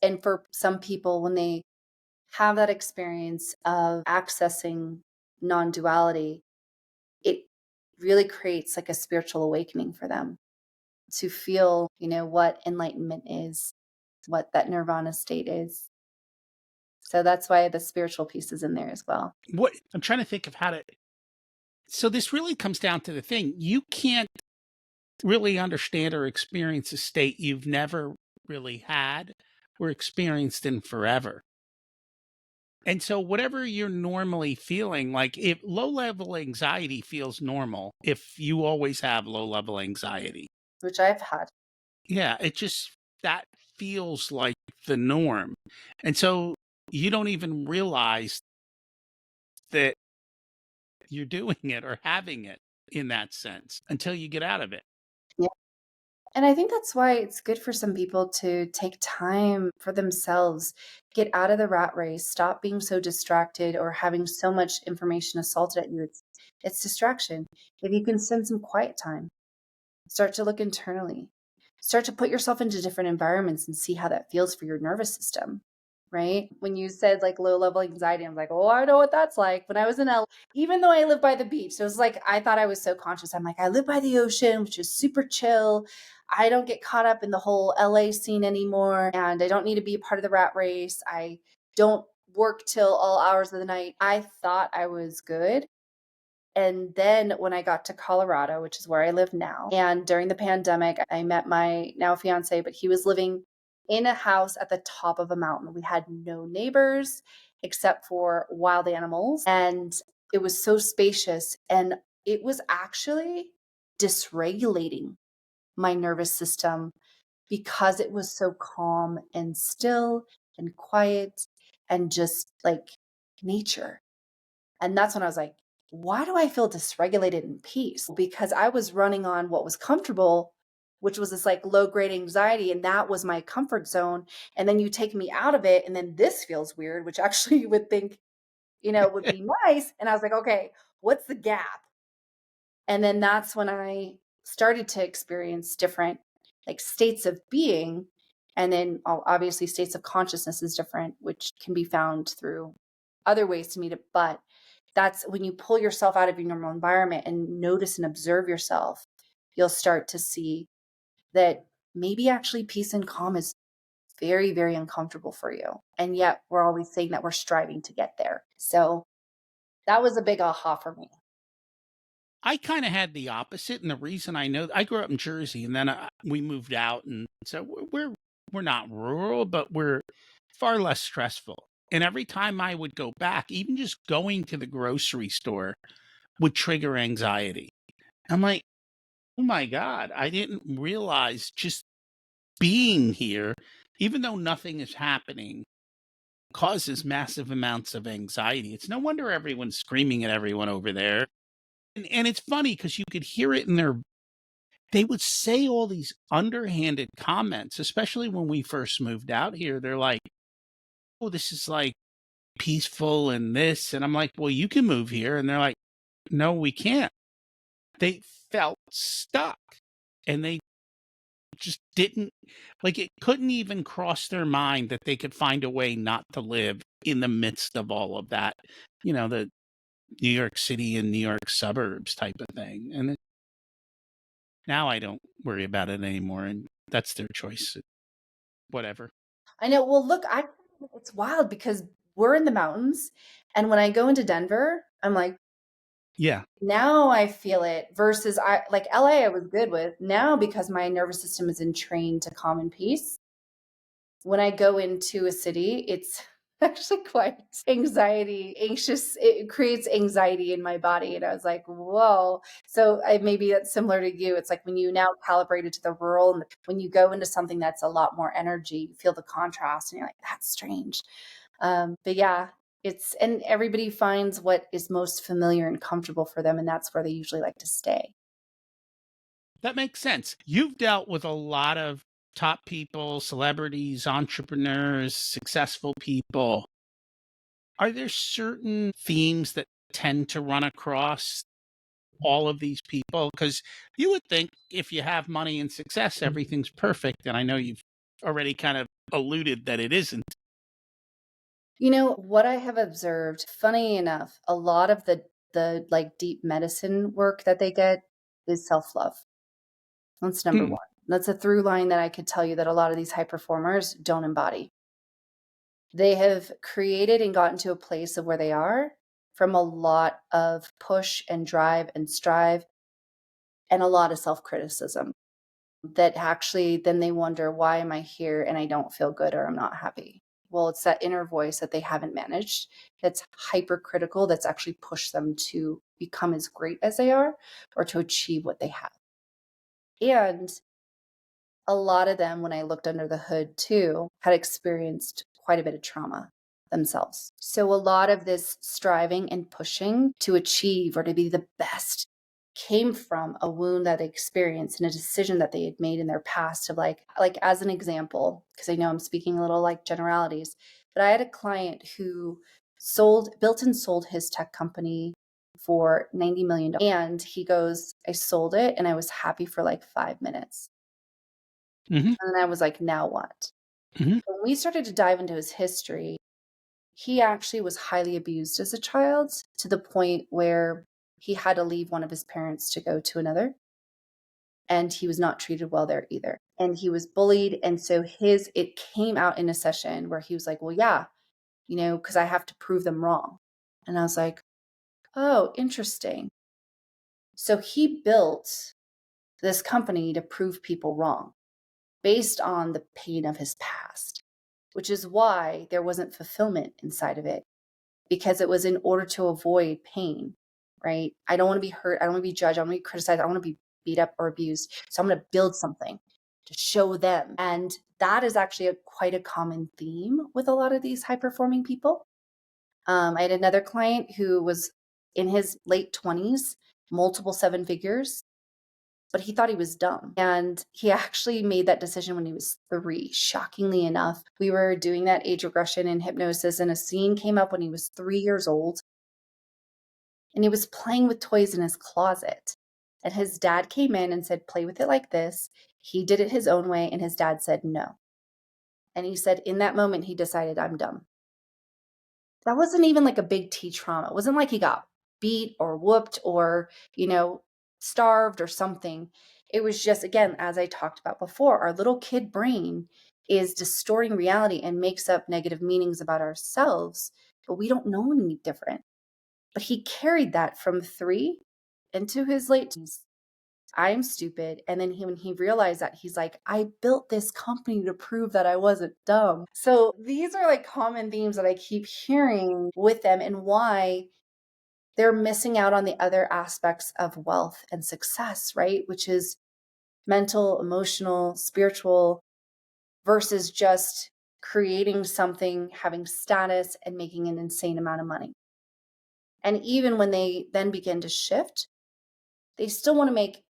and for some people, when they have that experience of accessing non duality, it really creates like a spiritual awakening for them to feel, what enlightenment is, what that nirvana state is. So that's why the spiritual piece is in there as well. What I'm trying to think of how to. So, this really comes down to the thing. You can't really understand or experience a state you've never really had or experienced in forever. And so, whatever you're normally feeling, like if low level anxiety feels normal, if you always have low level anxiety, Which I've had. yeah, that feels like the norm. And so, you don't even realize that you're doing it or having it in that sense until you get out of it. Yeah. And I think that's why it's good for some people to take time for themselves, get out of the rat race, stop being so distracted or having so much information assaulted at you. It's distraction. If you can spend some quiet time, start to look internally. Start to put yourself into different environments and see how that feels for your nervous system, right? When you said like low level anxiety, I'm like, oh, I know what that's like. When I was in LA, even though I live by the beach, so it was like I thought I was so conscious. I'm like, I live by the ocean, which is super chill. I don't get caught up in the whole LA scene anymore, and I don't need to be a part of the rat race. I don't work till all hours of the night. I thought I was good. And then when I got to Colorado, which is where I live now, and during the pandemic, I met my now fiance, but he was living in a house at the top of a mountain. We had no neighbors except for wild animals. And it was so spacious. And it was actually dysregulating my nervous system because it was so calm and still and quiet and just like nature. And that's when I was like, why do I feel dysregulated in peace? Because I was running on what was comfortable, which was this like low grade anxiety. And that was my comfort zone. And then you take me out of it. And then this feels weird, which actually you would think, would be nice. And I was like, okay, what's the gap? And then that's when I started to experience different like states of being. And then obviously states of consciousness is different, which can be found through other ways to meet it. But that's when you pull yourself out of your normal environment and notice and observe yourself, you'll start to see that maybe actually peace and calm is very, very uncomfortable for you. And yet we're always saying that we're striving to get there. So that was a big aha for me. I kind of had the opposite, and the reason I know I grew up in Jersey, and then we moved out, and so we're not rural, but we're far less stressful. And every time I would go back, even just going to the grocery store would trigger anxiety. I'm like, oh my God, I didn't realize just being here, even though nothing is happening, causes massive amounts of anxiety. It's no wonder everyone's screaming at everyone over there. And it's funny because you could hear it in their they would say all these underhanded comments, especially when we first moved out here. They're like, "Oh, this is like peaceful and this." And I'm like, "Well, you can move here." And they're like, "No, we can't." They felt stuck and they just didn't like it couldn't even cross their mind that they could find a way not to live in the midst of all of that, the New York City and New York suburbs type of thing. And now I don't worry about it anymore. And that's their choice. Whatever. I know. Well, look, it's wild because we're in the mountains, and when I go into Denver, I'm like, Yeah. now I feel it versus I like LA I was good with. Now because my nervous system is entrained to calm and peace, when I go into a city, it's actually quite anxious. It creates anxiety in my body. And I was like, whoa. So maybe that's similar to you. It's like when you now calibrated to the rural and when you go into something that's a lot more energy, you feel the contrast and you're like, that's strange. But yeah, and everybody finds what is most familiar and comfortable for them. And that's where they usually like to stay. That makes sense. You've dealt with a lot of top people, celebrities, entrepreneurs, successful people. Are there certain themes that tend to run across all of these people? Because you would think if you have money and success, everything's perfect. And I know you've already kind of alluded that it isn't. You know, what I have observed, funny enough, a lot of the like deep medicine work that they get is self-love. That's number Hmm. 1. That's a through line that I could tell you that a lot of these high performers don't embody. They have created and gotten to a place of where they are from a lot of push and drive and strive and a lot of self-criticism that actually then they wonder, why am I here and I don't feel good or I'm not happy? Well, it's that inner voice that they haven't managed that's hypercritical that's actually pushed them to become as great as they are or to achieve what they have. And a lot of them, when I looked under the hood too, had experienced quite a bit of trauma themselves. So a lot of this striving and pushing to achieve or to be the best came from a wound that they experienced and a decision that they had made in their past of like as an example, because I know I'm speaking a little like generalities, but I had a client who built and sold his tech company for $90 million. And he goes, I sold it and I was happy for like 5 minutes. Hmm. And then I was like, now what? Hmm. When we started to dive into his history, he actually was highly abused as a child to the point where he had to leave one of his parents to go to another. And he was not treated well there either. And he was bullied. And so it came out in a session where he was like, well, yeah, because I have to prove them wrong. And I was like, oh, interesting. So he built this company to prove people wrong based on the pain of his past, which is why there wasn't fulfillment inside of it because it was in order to avoid pain, right? I don't want to be hurt. I don't want to be judged. I don't want to be criticized. I don't want to be beat up or abused. So I'm going to build something to show them. And that is actually quite a common theme with a lot of these high performing people. I had another client who was in his late 20s, multiple 7 figures, but he thought he was dumb. And he actually made that decision when he was 3, shockingly enough. We were doing that age regression and hypnosis, and a scene came up when he was 3 years old, and he was playing with toys in his closet. And his dad came in and said, play with it like this. He did it his own way, and his dad said no. And he said, in that moment, he decided, I'm dumb. That wasn't even like a big T trauma. It wasn't like he got beat or whooped or, starved or something. It was just, again, as I talked about before, our little kid brain is distorting reality and makes up negative meanings about ourselves, but we don't know any different. But he carried that from 3 into his late teens. I'm stupid. And then when he realized that, he's like, I built this company to prove that I wasn't dumb. So these are like common themes that I keep hearing with them, and why they're missing out on the other aspects of wealth and success, right? Which is mental, emotional, spiritual, versus just creating something, having status, and making an insane amount of money. And even when they then begin to shift, they still want to make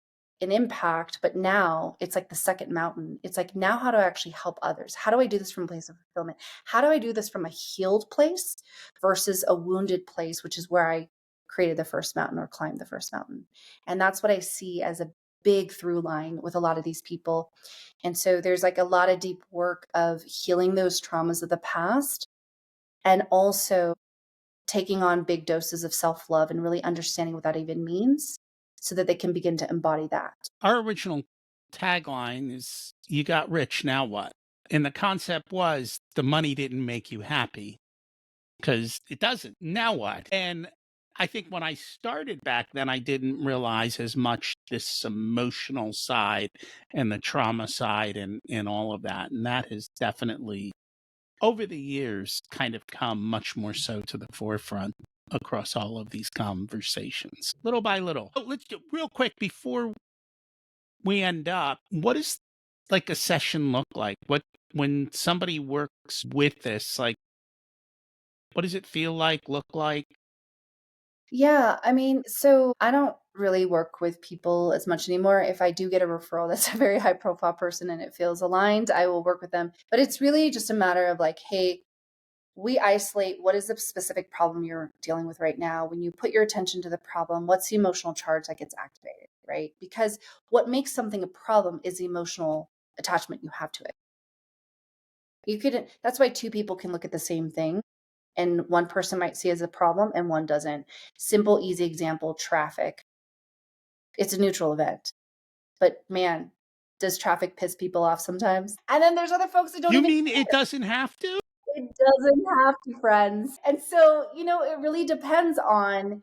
an impact, but now it's like the second mountain. It's like, now how do I actually help others? How do I do this from a place of fulfillment? How do I do this from a healed place versus a wounded place, which is where I created the first mountain or climbed the first mountain? And that's what I see as a big through line with a lot of these people. And so there's like a lot of deep work of healing those traumas of the past, and also taking on big doses of self-love and really understanding what that even means, so that they can begin to embody that. Our original tagline is "You got rich, now what?" And the concept was the money didn't make you happy, because it doesn't. Now what? And I think when I started back then, I didn't realize as much this emotional side and the trauma side and all of that. And that has definitely, over the years, kind of come much more so to the forefront across all of these conversations, little by little. Oh, let's do real quick before we end up. What does like a session look like? What, when somebody works with this, like, what does it feel like, look like? Yeah, I mean, so I don't really work with people as much anymore. If I do get a referral that's a very high profile person and it feels aligned, I will work with them. But it's really just a matter of like, hey, we isolate what is the specific problem you're dealing with right now. When you put your attention to the problem, what's the emotional charge that gets activated, right? Because what makes something a problem is the emotional attachment you have to it. You could, that's why two people can look at the same thing and one person might see it as a problem and one doesn't. Simple, easy example, traffic. It's a neutral event. But man, does traffic piss people off sometimes? And then there's other folks that don't You even mean care. it doesn't have to? It doesn't have to, friends. And so, it really depends on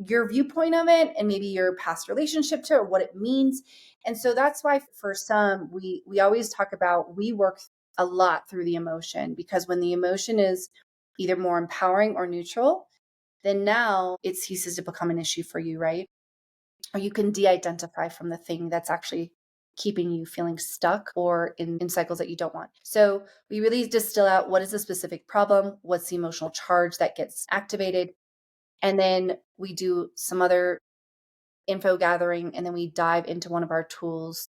your viewpoint of it and maybe your past relationship to it, or what it means. And so that's why for some, we always talk about, we work a lot through the emotion, because when the emotion is either more empowering or neutral, then now it ceases to become an issue for you, right? Or you can de-identify from the thing that's actually keeping you feeling stuck or in cycles that you don't want. So we really distill out, what is the specific problem? What's the emotional charge that gets activated? And then we do some other info gathering, and then we dive into one of our tools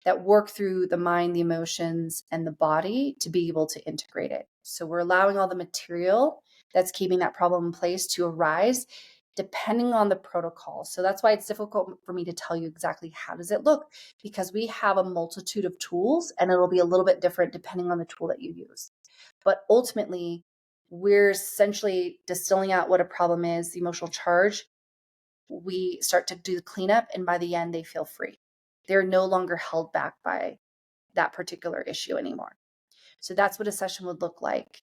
that work through the mind, the emotions, and the body to be able to integrate it. So we're allowing all the material that's keeping that problem in place to arise depending on the protocol. So that's why it's difficult for me to tell you exactly how does it look, because we have a multitude of tools and it'll be a little bit different depending on the tool that you use. But ultimately, we're essentially distilling out what a problem is, the emotional charge. We start to do the cleanup, and by the end, they feel free. They're no longer held back by that particular issue anymore. So that's what a session would look like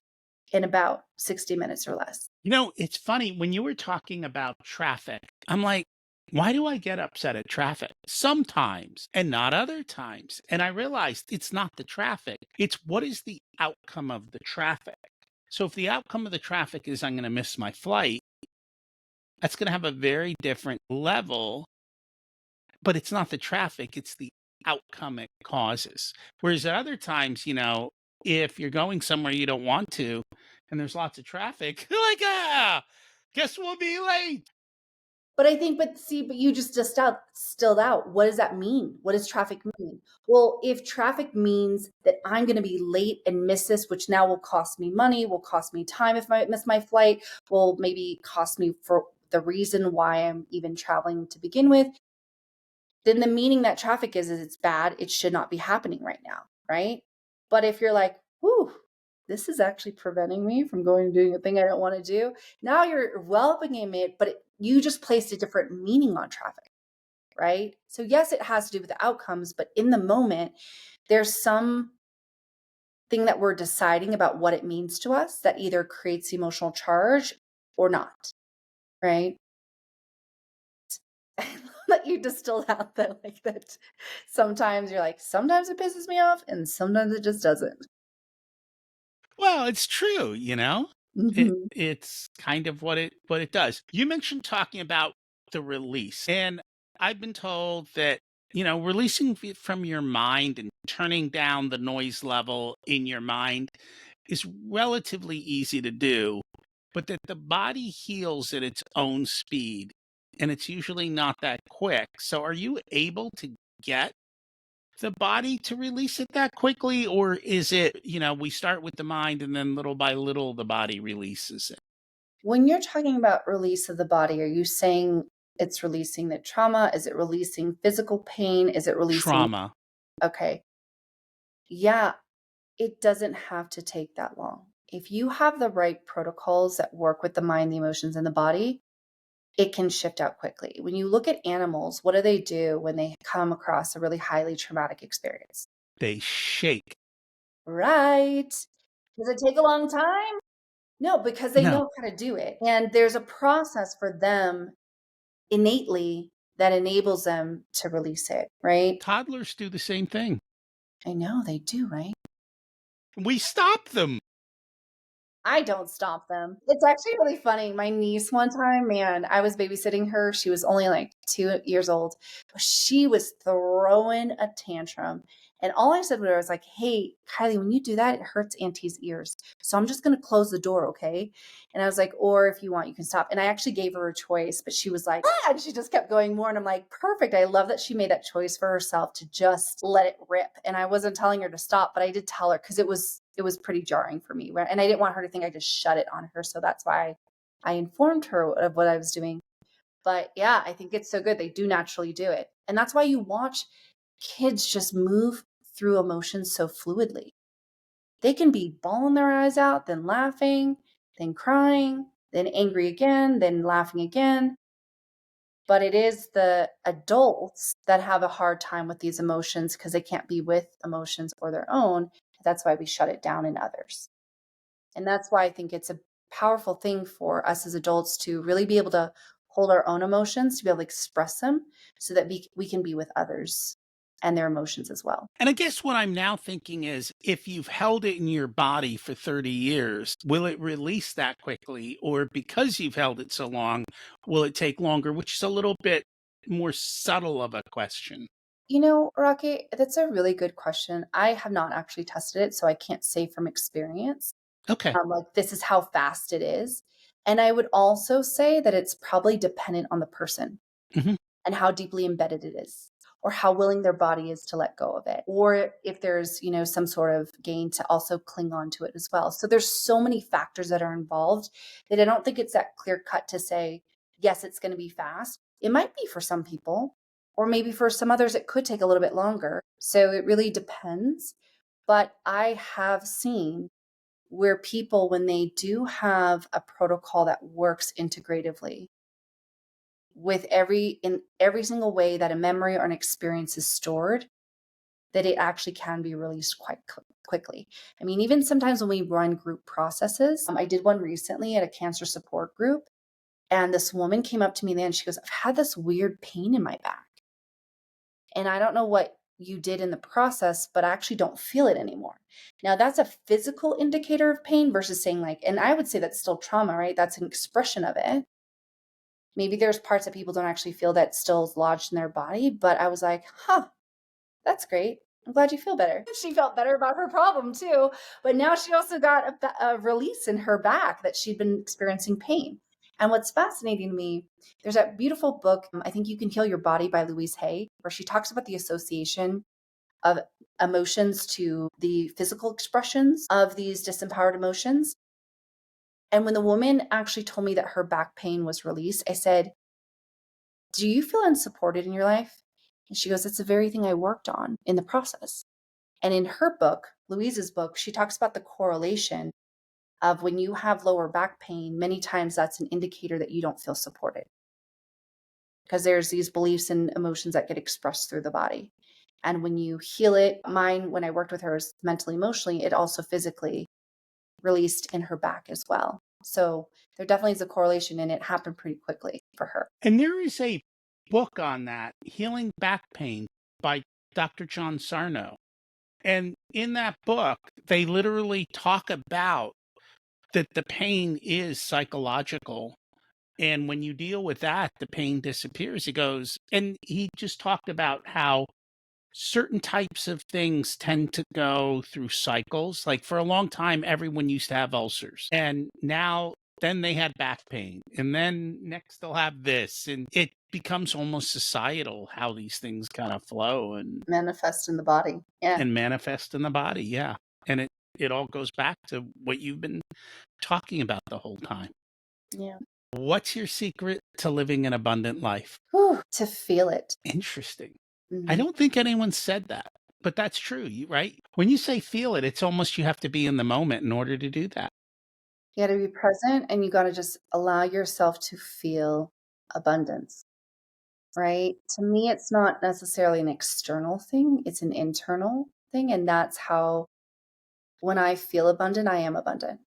in about 60 minutes or less. It's funny when you were talking about traffic, I'm like, why do I get upset at traffic sometimes and not other times? And I realized it's not the traffic, it's what is the outcome of the traffic. So if the outcome of the traffic is I'm going to miss my flight, that's going to have a very different level, but it's not the traffic, it's the outcome it causes. Whereas at other times, if you're going somewhere you don't want to and there's lots of traffic, you're like, guess we'll be late. But I think, but you just distilled out. What does that mean? What does traffic mean? Well, if traffic means that I'm going to be late and miss this, which now will cost me money, will cost me time if I miss my flight, will maybe cost me for the reason why I'm even traveling to begin with, then the meaning that traffic is it's bad. It should not be happening right now, right? But if you're like, whew, this is actually preventing me from going and doing a thing I don't want to do, now you're welcoming it, but you just placed a different meaning on traffic, right? So yes, it has to do with the outcomes, but in the moment, there's some thing that we're deciding about what it means to us that either creates emotional charge or not, right? that you distilled out that like that sometimes you're like, sometimes it pisses me off and sometimes it just doesn't. Well, it's true, you know? Mhm. It's kind of what it does. You mentioned talking about the release, and I've been told that, releasing from your mind and turning down the noise level in your mind is relatively easy to do, but that the body heals at its own speed, and it's usually not that quick. So are you able to get the body to release it that quickly, or is it, we start with the mind and then little by little the body releases it? When you're talking about release of the body, are you saying it's releasing the trauma? Is it releasing physical pain? Is it releasing Trauma. okay. Yeah, it doesn't have to take that long. If you have the right protocols that work with the mind, the emotions, and the body, it can shift out quickly. When you look at animals, what do they do when they come across a really highly traumatic experience? They shake. Right. Does it take a long time? No, because they No, know how to do it. And there's a process for them innately that enables them to release it, right? toddlers do the same thing. I know they do, right? We stop them. I don't stop them. It's actually really funny. My niece one time, man, I was babysitting her. She was only like 2 years old. But she was throwing a tantrum. And all I said to her was like, hey, Kylie, when you do that, it hurts Auntie's ears. So I'm just going to close the door, okay? And I was like, or if you want, you can stop. And I actually gave her a choice, but she was like, ah, and she just kept going more. And I'm like, perfect. I love that she made that choice for herself to just let it rip. And I wasn't telling her to stop, but I did tell her because it was pretty jarring for me. And I didn't want her to think I just shut it on her. So that's why I informed her of what I was doing. But yeah, I think it's so good. They do naturally do it. And that's why you watch kids just move through emotions so fluidly. They can be bawling their eyes out, then laughing, then crying, then angry again, then laughing again. But it is the adults that have a hard time with these emotions because they can't be with emotions or their own. That's why we shut it down in others. And that's why I think it's a powerful thing for us as adults to really be able to hold our own emotions, to be able to express them so that we can be with others and their emotions as well. And I guess what I'm now thinking is if you've held it in your body for 30 years, will it release that quickly? Or because you've held it so long, will it take longer? Which is a little bit more subtle of a question. Rocky, that's a really good question. I have not actually tested it, so I can't say from experience. Okay. Like this is how fast it is. And I would also say that it's probably dependent on the person Hmm. and how deeply embedded it is or how willing their body is to let go of it or if there's some sort of gain to also cling on to it as well. So there's so many factors that are involved that I don't think it's that clear cut to say yes, it's going to be fast. It might be for some people, or maybe for some others it could take a little bit longer. So it really depends. But I have seen where people, when they do have a protocol that works integratively with in every single way that a memory or an experience is stored, that it actually can be released quite quickly. I mean, even sometimes when we run group processes, I did one recently at a cancer support group, and this woman came up to me then. She goes, I've had this weird pain in my back. And I don't know what you did in the process, but I actually don't feel it anymore. Now, that's a physical indicator of pain versus saying, like, and I would say that's still trauma, right? That's an expression of it. Maybe there's parts that people don't actually feel that still is lodged in their body, but I was like, huh, that's great. I'm glad you feel better. She felt better about her problem too. But now she also got a release in her back that she'd been experiencing pain. And what's fascinating to me, there's that beautiful book, I think You Can Heal Your Body by Louise Hay, where she talks about the association of emotions to the physical expressions of these disempowered emotions. And when the woman actually told me that her back pain was released, I said, do you feel unsupported in your life? And she goes, it's the very thing I worked on in the process. And in her book, Louise's book, she talks about the correlation of when you have lower back pain, many times that's an indicator that you don't feel supported because there's these beliefs and emotions that get expressed through the body. And when you heal it, mine, when I worked with her, was mentally, emotionally, it also physically released in her back as well. So there definitely is a correlation and it happened pretty quickly for her. And there is a book on that, Healing Back Pain by Dr. John Sarno. And in that book, they literally talk about that the pain is psychological. And when you deal with that, the pain disappears. He goes, and he just talked about how certain types of things tend to go through cycles. Like for a long time, everyone used to have ulcers. And now, then they had back pain. And then next they'll have this. And it becomes almost societal how these things kind of flow Manifest in the body. Yeah. and manifest in the body. Yeah. And it all goes back to what you've been talking about the whole time. Yeah. What's your secret to living an abundant life? Whew, to feel it. Interesting. I Mhm. don't think anyone said that, but that's true, right? When you say feel it, it's almost you have to be in the moment in order to do that. You gotta be present and you gotta just allow yourself to feel abundance, right? To me, it's not necessarily an external thing, it's an internal thing. And that's how, when I feel abundant, I am abundant.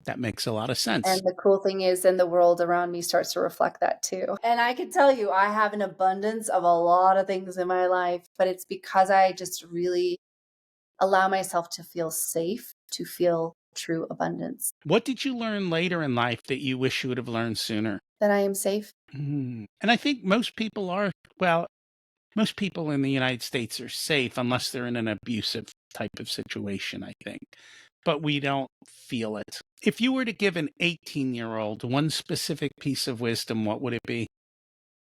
That makes a lot of sense. And the cool thing is, then the world around me starts to reflect that too. And I can tell you, I have an abundance of a lot of things in my life, but it's because I just really allow myself to feel safe, to feel true abundance, What did you learn later in life that you wish you would have learned sooner? that I am safe. And I think most people are, well, most people in the United States are safe unless they're in an abusive type of situation, I think. But we don't feel it. If you were to give an 18-year-old one specific piece of wisdom, what would it be?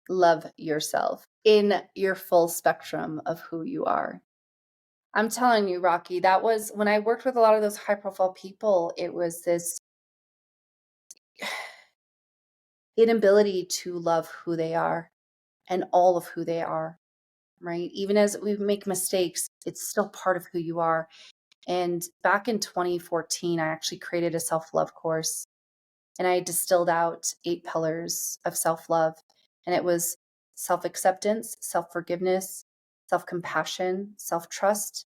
Love yourself in your full spectrum of who you are. I'm telling you, Rocky, that was when I worked with a lot of those high profile people, it was this inability to love who they are and all of who they are, right? Even as we make mistakes, it's still part of who you are. And back in 2014, I actually created a self love course and I distilled out 8 pillars of self love. And it was self acceptance, self forgiveness, self compassion, self trust,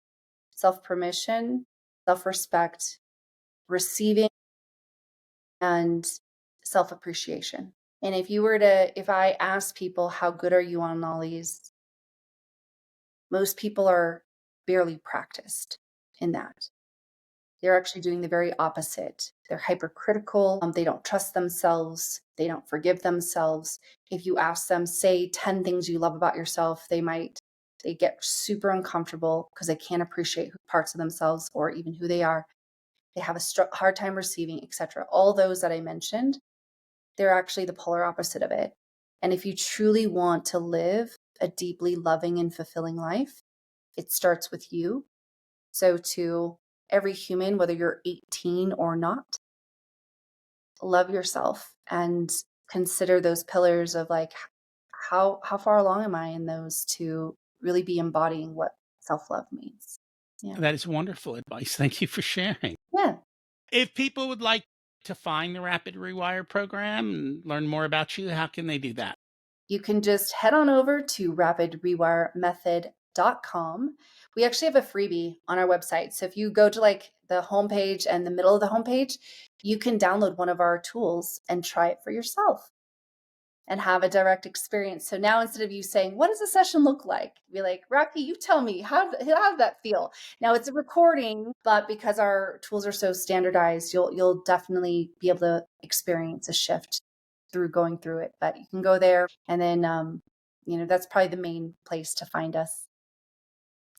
self permission, self respect, receiving, and self appreciation. And if I ask people, how good are you on all these? Most people are barely practiced in that. They're actually doing the very opposite. They're hypercritical. They don't trust themselves. They don't forgive themselves. If you ask them, say 10 things you love about yourself, they get super uncomfortable because they can't appreciate parts of themselves or even who they are. They have a hard time receiving, etc. All those that I mentioned, they're actually the polar opposite of it. And if you truly want to live a deeply loving and fulfilling life, it starts with you. So to every human, whether you're 18 or not, love yourself and consider those pillars of like, how far along am I in those to really be embodying what self-love means. Yeah. That is wonderful advice. Thank you for sharing. Yeah. If people would like to find the Rapid Rewire program and learn more about you, how can they do that? You can just head on over to rapidrewiremethod.com. We actually have a freebie on our website. So if you go to like the homepage and the middle of the homepage, you can download one of our tools and try it for yourself and have a direct experience. So now instead of you saying, what does a session look like? Be like, Rocky, you tell me, how did that feel? Now it's a recording, but because our tools are so standardized, you'll definitely be able to experience a shift through going through it. But you can go there and then, that's probably the main place to find us.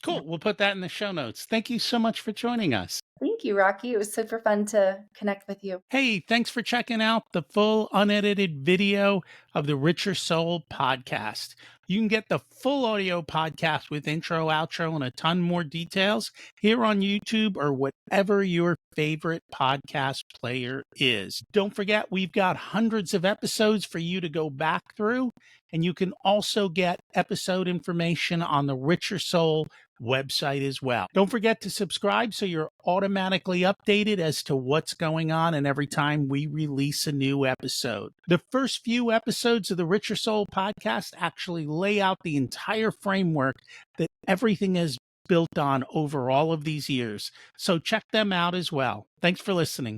Yeah. Cool. We'll put that in the show notes. Thank you so much for joining us. Thank you, Rocky. It was super fun to connect with you. Hey, thanks for checking out the full unedited video of the Richer Soul podcast. You can get the full audio podcast with intro, outro, and a ton more details here on YouTube or whatever your favorite podcast player is. Don't forget, we've got hundreds of episodes for you to go back through, and you can also get episode information on the Richer Soul website as well. Don't forget to subscribe so you're automatically updated as to what's going on and every time we release a new episode. The first few episodes of the Richer Soul podcast actually lay out the entire framework that everything is built on over all of these years. So check them out as well. Thanks for listening.